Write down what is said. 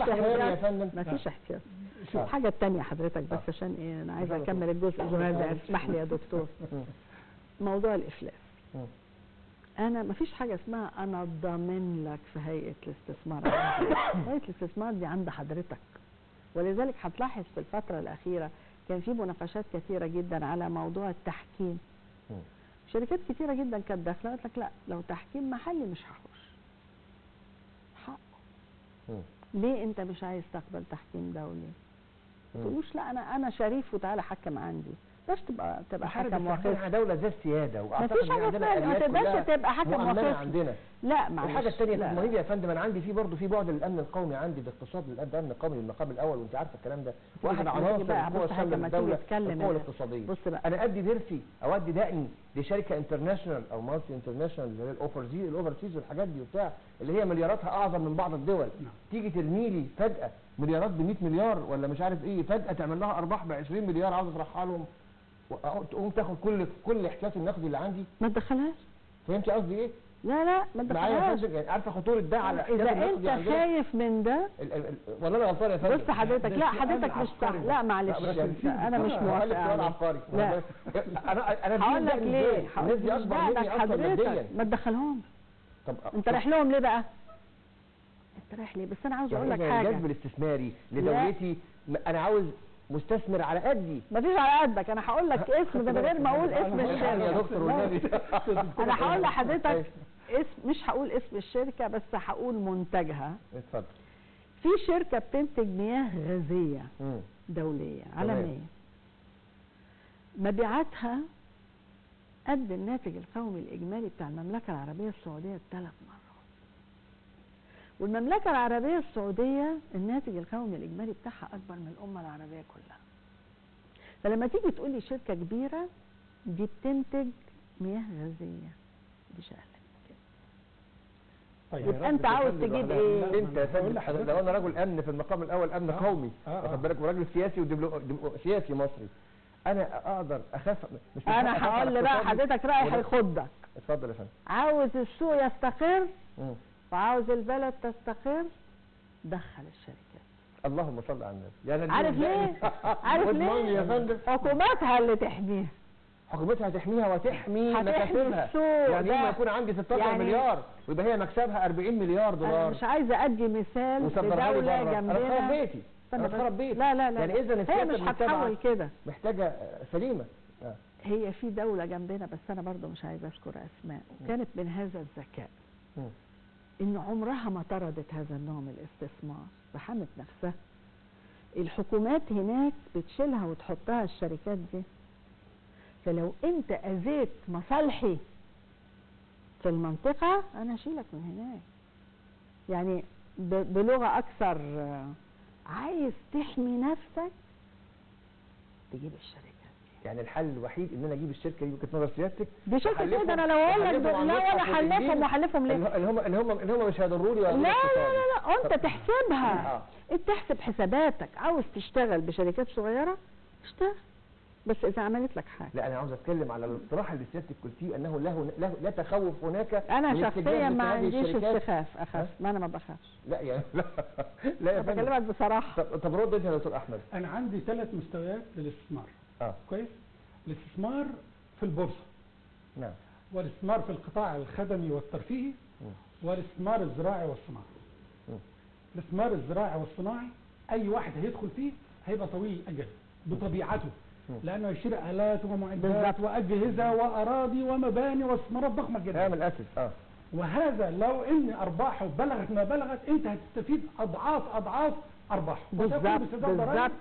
يا فندم. مفيش احتياط. الحاجه الثانيه حضرتك بس عشان ايه انا عايزه اكمل الجزء ده، اسمح لي يا دكتور. موضوع الافلاس، انا مفيش حاجه اسمها انا ضامن لك في هيئه الاستثمار. هيئه الاستثمار دي عند حضرتك، ولذلك هتلاحظ في الفتره الاخيره كان في مناقشات كثيره جدا على موضوع التحكيم. شركات كثيره جدا كانت داخله قالت لك لا، لو تحكيم محلي مش هخش. حقه. ليه انت مش عايز تقبل تحكيم دولي؟ ما تقولوش لا انا شريف وتعالى حكم عندي. مش تبقى حكم واقفي. دوله ذات سياده، واعتقد مفيش حاجه اسمها ما تقدرش تبقى حكم واقفي عندنا. لا معلش. الحاجه الثانيه المهم يا فندم، انا عندي في برضه في بعد الامن القومي، عندي باقتصاد الامن القومي بالمقام الاول، وانت عارفه الكلام ده. واحد عناصر القوى الشامله للدوله القوى الاقتصاديه. انا ادي ضرسي او ادي دقني لشركه انترناشونال او مالتي انترناشونال زي الاوفرسيز والحاجات دي وبتاع، اللي هي ملياراتها اعظم من بعض الدول. تيجي ترمي لي فجاه مليارات ب 100 مليار ولا مش عارف ايه، فجاه تعمل لها ارباح ب 20 مليار عاوز اطرحها لهم، تقوم تاخد كل احتياطي النقدي اللي عندي. ما تدخلهاش. فهمتي قصدي ايه؟ لا ما تدخلهاش. معايا يا فندم، يعني عارفه خطوره ده على احتياطي النقدي. اذا انت خايف من ده ولا انا غلطان يا فندم؟ بص حضرتك، لا حضرتك مش صح. لا معلش انا مش موافقه. عبقري. لا انا هقول لك ليه. حضرتك ما تدخلهمش. طب انت رايح لهم ليه بقى؟ انت رايح ليه؟ بس انا عاوز اقول لك حاجه. الجذب الاستثماري لدولتي، انا عاوز مستثمر على قدي. مفيش على قدك. انا هقول لك اسم من غير ما اقول اسم الشركه يا دكتور والنبي. انا هقول لحضرتك اسم، مش هقول اسم الشركه بس هقول منتجها. اتفضل. في شركه بتنتج مياه غازيه دوليه عالميه، مبيعاتها قد الناتج القومي الاجمالي بتاع المملكه العربيه السعوديه 3 مرات. والمملكة العربية السعودية الناتج القومي الإجمالي بتاعها أكبر من الأمة العربية كلها. فلما تيجي تقول لي شركة كبيرة دي بتنتج مياه غازية، دي شغلة كده. طيب يبقى أنت عاوز تجيب إيه؟ أنت يا فندم لو أنا رجل أمن في المقام الأول، أمن قومي، واخد بالك، وراجل سياسي سياسي مصري، أنا أقدر أخاف. أنا هقول بقى حضرتك رأي هيخضك. اتفضل يا فندم. عاوز السوق يستقر وعاوز البلد تستقر، دخل الشركات. اللهم صل على النبي. يعني عارف ليه؟ عارف ليه؟ يا فندم حكوماتها اللي تحميها. حكومتها هتحميها وتحمي مكاسبها. يعني يوم ما يكون عندي 16 يعني مليار ويبقى هي مكسبها 40 مليار دولار. انا مش عايزه ادي مثال لدوله جنبنا. انا خرب بيتي. انا خرب بيتي. لا يعني اذا هي مش هتحول كده، محتاجه سليمه. هي في دوله جنبنا بس انا برضو مش عايزه اذكر اسماء، كانت من هذا الذكاء إن عمرها ما طردت هذا النوع من الاستثمار، رحمت نفسها. الحكومات هناك بتشيلها وتحطها الشركات دي. فلو أنت أذيت مصالحي في المنطقة أنا أشيلك من هناك. يعني بلغة أكثر، عايز تحمي نفسك تجيب الشركات. يعني الحل الوحيد ان انا اجيب الشركه دي، وجهه نظر سيادتك دي شركه ايه ده؟ انا لو اقول لك لا ولا حلفهم وحلفهم ليه؟ اللي هم مش هيضروا لي ولا لا انت تحسبها. انت تحسب حساباتك. عاوز تشتغل بشركات صغيره اشتغل، بس اذا عملت لك حاجه. لا انا عاوز اتكلم على الاقتراح اللي سيادتك قلتيه انه لا تخوف هناك. انا شخصيا ما عنديش اخاف. ما انا ما بخافش. لا يعني لا يا فندم، بكلمك بصراحه. طب رد انت يا دكتور احمد. انا عندي 3 مستويات للاستثمار. كويس. الاستثمار في البورصه. نعم. والاستثمار في القطاع الخدمي والترفيهي. والاستثمار الزراعي والصناعي. الاستثمار الزراعي والصناعي اي واحد هيدخل فيه هيبقى طويل الاجل بطبيعته، لانه يشتري الات ومعدات واجهزه واراضي ومباني واستثمارات ضخمه جدا. من الاسف. وهذا لو ان ارباحه بلغت ما بلغت انت هتستفيد اضعاف ارباحه. بالظبط.